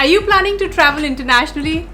Are you planning to travel internationally?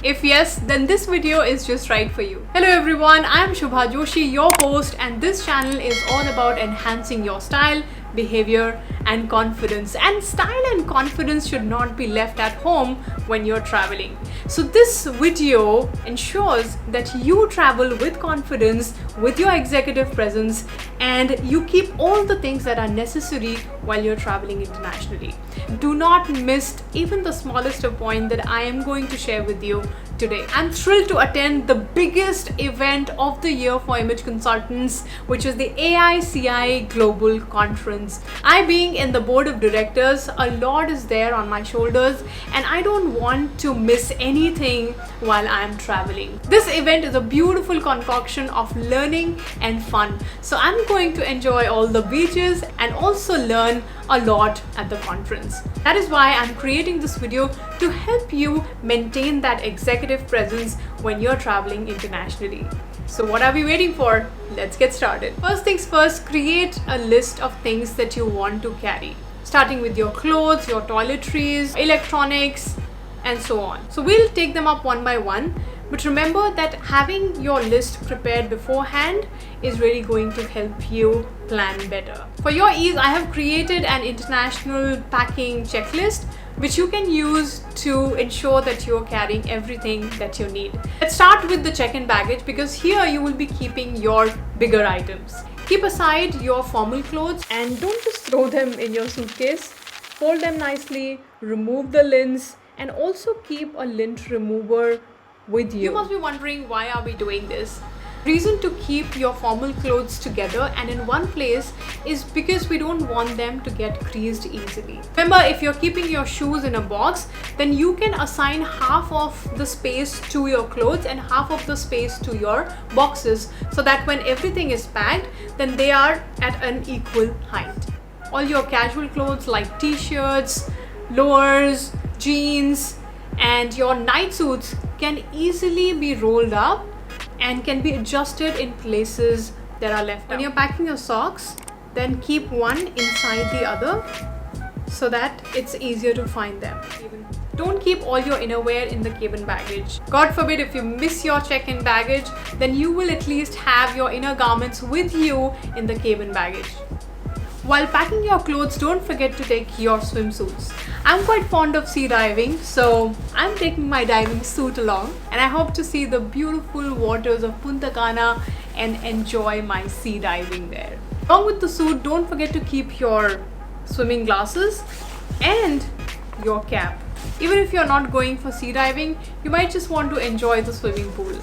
If yes, then this video is just right for you. Hello everyone, I am Shubha Joshi, your host, and this channel is all about enhancing your style, behavior and confidence. And style and confidence should not be left at home when you're traveling. So this video ensures that you travel with confidence, with your executive presence, and you keep all the things that are necessary while you're traveling internationally. Do not miss even the smallest of point that I am going to share with you today. I'm thrilled to attend the biggest event of the year for image consultants, which is the AICI Global Conference. I being in the board of directors, a lot is there on my shoulders and I don't want to miss anything while I'm traveling. This event is a beautiful concoction of learning and fun. So I'm going to enjoy all the beaches and also learn a lot at the conference. That is why I'm creating this video to help you maintain that executive presence when you're traveling internationally. So what are we waiting for? Let's get started. First things first, create a list of things that you want to carry, starting with your clothes, your toiletries, electronics, and so on. So we'll take them up one by one. But remember that having your list prepared beforehand is really going to help you plan better. For your ease, I have created an international packing checklist which you can use to ensure that you're carrying everything that you need. Let's start with the check-in baggage because here you will be keeping your bigger items. Keep aside your formal clothes and don't just throw them in your suitcase. Fold them nicely, remove the lints, and also keep a lint remover with you. You must be wondering, why are we doing this? Reason to keep your formal clothes together and in one place is because we don't want them to get creased easily. Remember, if you're keeping your shoes in a box, then you can assign half of the space to your clothes and half of the space to your boxes so that when everything is packed, then they are at an equal height. All your casual clothes like t-shirts, lowers, jeans, and your night suits can easily be rolled up and can be adjusted in places that are left out. When you're packing your socks, then keep one inside the other so that it's easier to find them. Don't keep all your innerwear in the cabin baggage. God forbid if you miss your check-in baggage, then you will at least have your inner garments with you in the cabin baggage. While packing your clothes, don't forget to take your swimsuits. I'm quite fond of sea diving, so I'm taking my diving suit along and I hope to see the beautiful waters of Punta Cana and enjoy my sea diving there. Along with the suit, don't forget to keep your swimming glasses and your cap. Even if you're not going for sea diving, you might just want to enjoy the swimming pool.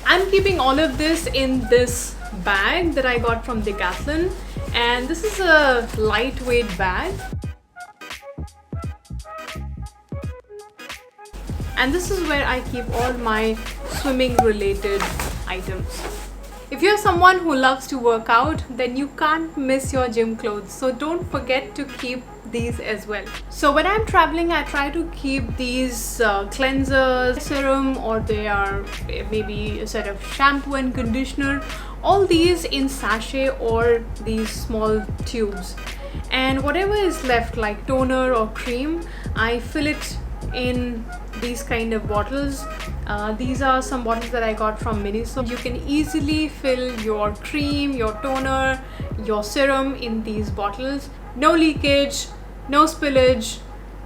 I'm keeping all of this in this bag that I got from Decathlon, and this is a lightweight bag. And this is where I keep all my swimming related items. If you're someone who loves to work out, then you can't miss your gym clothes. So don't forget to keep these as well. So when I'm traveling, I try to keep these cleansers, serum, or they are maybe a set of shampoo and conditioner. All these in sachet or these small tubes. And whatever is left like toner or cream, I fill it in these kind of bottles. These are some bottles that I got from Miniso. You can easily fill your cream, your toner, your serum in these bottles. No leakage, no spillage,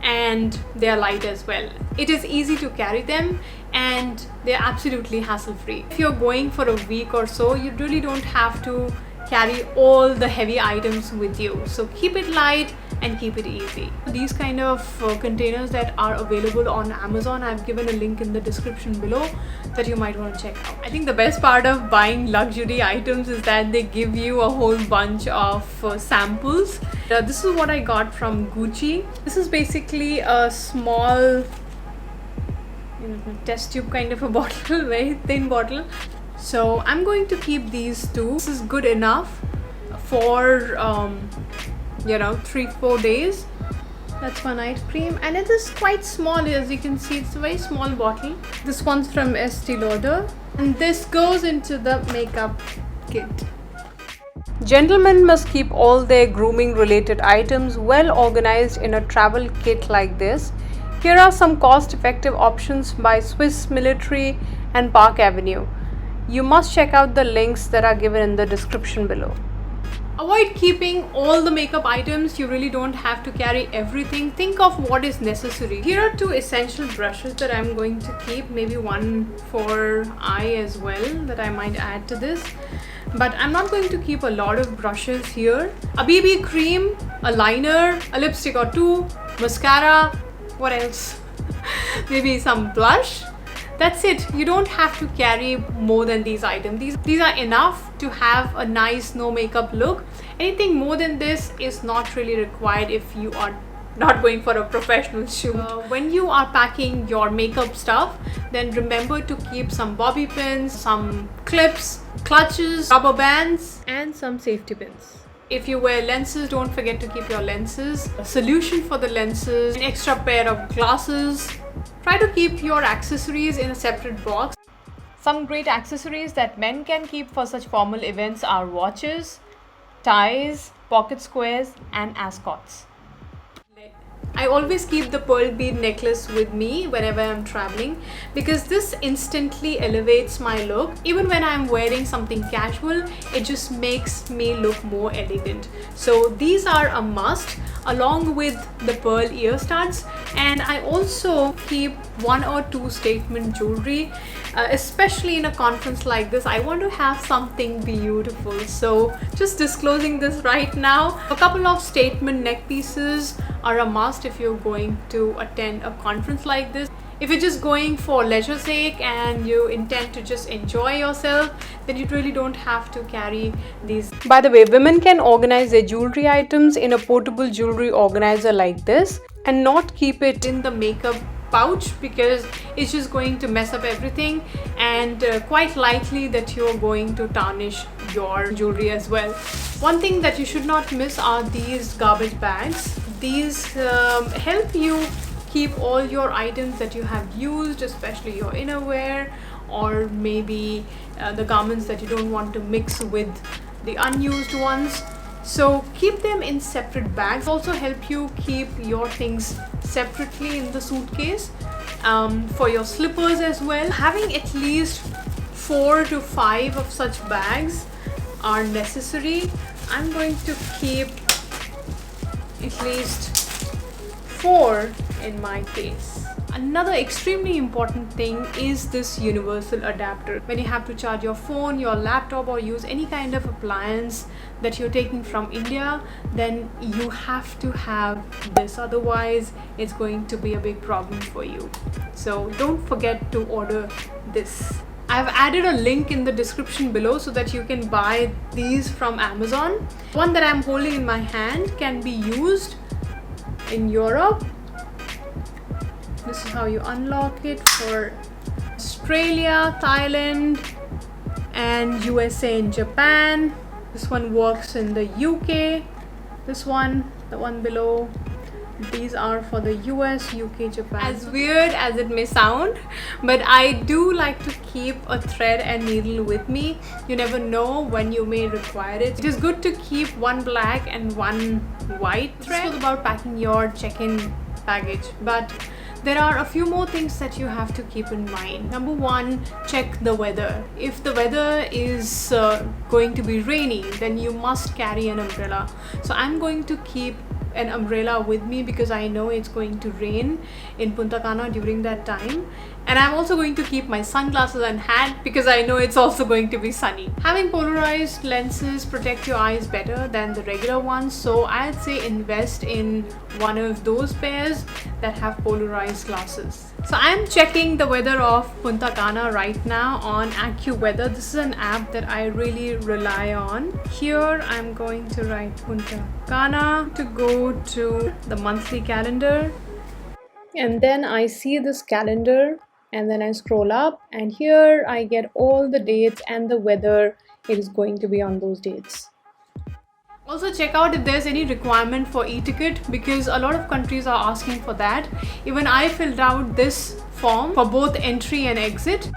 and they are light as well. It is easy to carry them and they're absolutely hassle-free. If you're going for a week or so, you really don't have to carry all the heavy items with you. So keep it light and keep it easy. These kind of containers that are available on Amazon, I've given a link in the description below that you might want to check out. I think the best part of buying luxury items is that they give you a whole bunch of samples. This is what I got from Gucci. This is basically a small test tube kind of a bottle, very thin bottle. So I'm going to keep these two. This is good enough for 3-4 days. That's one night cream, and it is quite small. As you can see, it's a very small bottle. This one's from Estee Lauder, and this goes into the makeup kit. Gentlemen must keep all their grooming related items well organized in a travel kit like this. Here are some cost-effective options by Swiss Military and Park Avenue. You must check out the links that are given in the description below. Avoid keeping all the makeup items. You really don't have to carry everything. Think of what is necessary. Here are 2 essential brushes that I'm going to keep, maybe one for eye as well that I might add to this. But I'm not going to keep a lot of brushes here. A BB cream, a liner, a lipstick or 2, mascara, what else? Maybe some blush. That's it. You don't have to carry more than these items. These are enough to have a nice no makeup look. Anything more than this is not really required if you are not going for a professional shoot. When you are packing your makeup stuff, then remember to keep some bobby pins, some clips, clutches, rubber bands, and some safety pins. If you wear lenses, don't forget to keep your lenses, a solution for the lenses, an extra pair of glasses. Try to keep your accessories in a separate box. Some great accessories that men can keep for such formal events are watches, ties, pocket squares, and ascots. I always keep the pearl bead necklace with me whenever I'm traveling because this instantly elevates my look. Even when I'm wearing something casual, it just makes me look more elegant. So these are a must along with the pearl ear studs, and I also keep 1 or 2 statement jewelry, especially in a conference like this. I want to have something beautiful, so just disclosing this right now. A couple of statement neck pieces are a must if you're going to attend a conference like this. If you're just going for leisure sake and you intend to just enjoy yourself, then you really don't have to carry these. By the way, women can organize their jewelry items in a portable jewelry organizer like this and not keep it in the makeup pouch because it's just going to mess up everything, and quite likely that you're going to tarnish your jewelry as well. One thing that you should not miss are these garbage bags. These help you keep all your items that you have used, especially your innerwear or maybe the garments that you don't want to mix with the unused ones. So keep them in separate bags. Also help you keep your things separately in the suitcase. For your slippers as well, having at least 4 to 5 of such bags are necessary. I'm going to keep at least 4 in my case. Another extremely important thing is this universal adapter. When you have to charge your phone, your laptop, or use any kind of appliance that you're taking from India, then you have to have this, otherwise it's going to be a big problem for you. So don't forget to order this. I've added a link in the description below so that you can buy these from Amazon. One that I'm holding in my hand can be used in Europe. This is how you unlock it for Australia, Thailand, and USA and Japan. This one works in the UK. This one, the one below, these are for the US, UK, Japan. As weird as it may sound, but I do like to keep a thread and needle with me. You never know when you may require it. It is good to keep one black and one white thread. This was about packing your check-in baggage, but there are a few more things that you have to keep in mind. Number 1, check the weather. If the weather is going to be rainy, then you must carry an umbrella. So I'm going to keep an umbrella with me because I know it's going to rain in Punta Cana during that time, and I'm also going to keep my sunglasses and hat because I know it's also going to be sunny. Having polarized lenses protect your eyes better than the regular ones, so I'd say invest in one of those pairs that have polarized glasses. So I'm checking the weather of Punta Cana right now on AccuWeather. This is an app that I really rely on. Here I'm going to write Punta Cana to go to the monthly calendar, and then I see this calendar, and then I scroll up, and here I get all the dates and the weather it is going to be on those dates. Also check out if there's any requirement for e-ticket because a lot of countries are asking for that. Even I filled out this form for both entry and exit.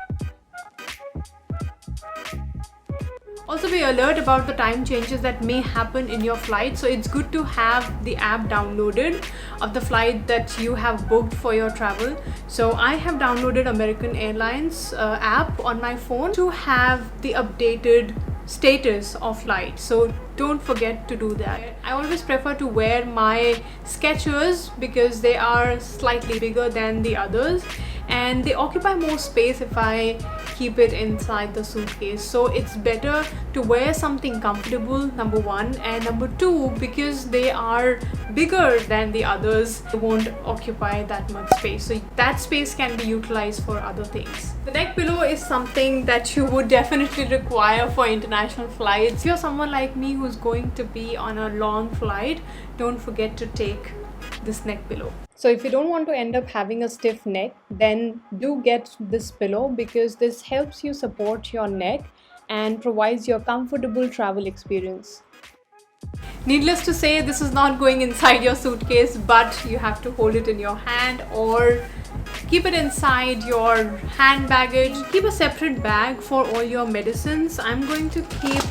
Also be alert about the time changes that may happen in your flight. So it's good to have the app downloaded of the flight that you have booked for your travel. So I have downloaded American Airlines app on my phone to have the updated status of flight. So don't forget to do that. I always prefer to wear my Skechers because they are slightly bigger than the others and they occupy more space if I keep it inside the suitcase. So it's better to wear something comfortable, number one, and number two, because they are bigger than the others, they won't occupy that much space. So that space can be utilized for other things. The neck pillow is something that you would definitely require for international flights. If you're someone like me who's going to be on a long flight, don't forget to take this neck pillow. So if you don't want to end up having a stiff neck, then do get this pillow because this helps you support your neck and provides you a comfortable travel experience. Needless to say, this is not going inside your suitcase, but you have to hold it in your hand or keep it inside your hand baggage. Keep a separate bag for all your medicines. I'm going to keep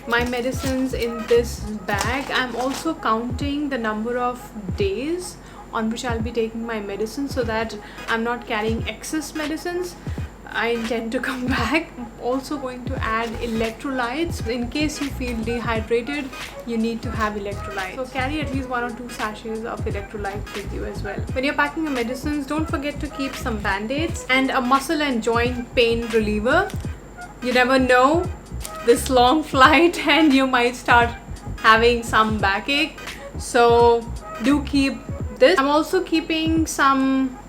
my medicines in this bag. I'm also counting the number of days on which I'll be taking my medicine so that I'm not carrying excess medicines. I intend to come back. I'm also going to add electrolytes. In case you feel dehydrated, you need to have electrolytes. So carry at least 1 or 2 sachets of electrolytes with you as well. When you're packing your medicines, don't forget to keep some band-aids and a muscle and joint pain reliever. You never know this long flight and you might start having some backache. So do keep this. I'm also keeping some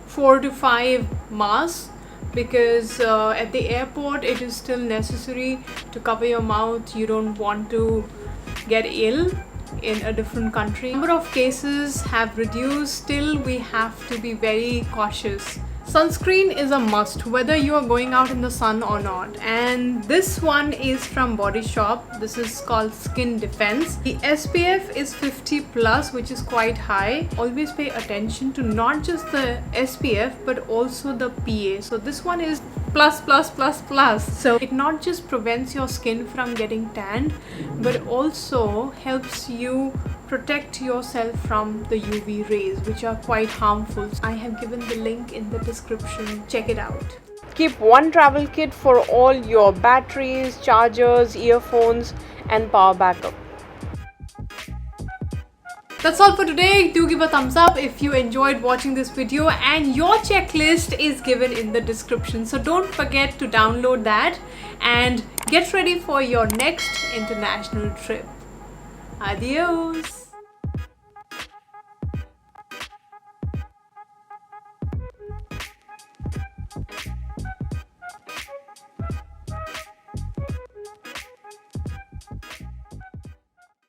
4 to 5 masks because at the airport it is still necessary to cover your mouth. You don't want to get ill in a different country. Number of cases have reduced, still we have to be very cautious. Sunscreen is a must whether you are going out in the sun or not, and this one is from Body Shop. This is called Skin Defense. The SPF is 50 plus, which is quite high. Always pay attention to not just the SPF but also the PA. So this one is plus plus plus plus. So it not just prevents your skin from getting tanned but also helps you protect yourself from the UV rays, which are quite harmful. I have given the link in the description. Check it out. Keep one travel kit for all your batteries, chargers, earphones and power backup. That's all for today. Do give a thumbs up if you enjoyed watching this video, and your checklist is given in the description. So don't forget to download that and get ready for your next international trip. Adios.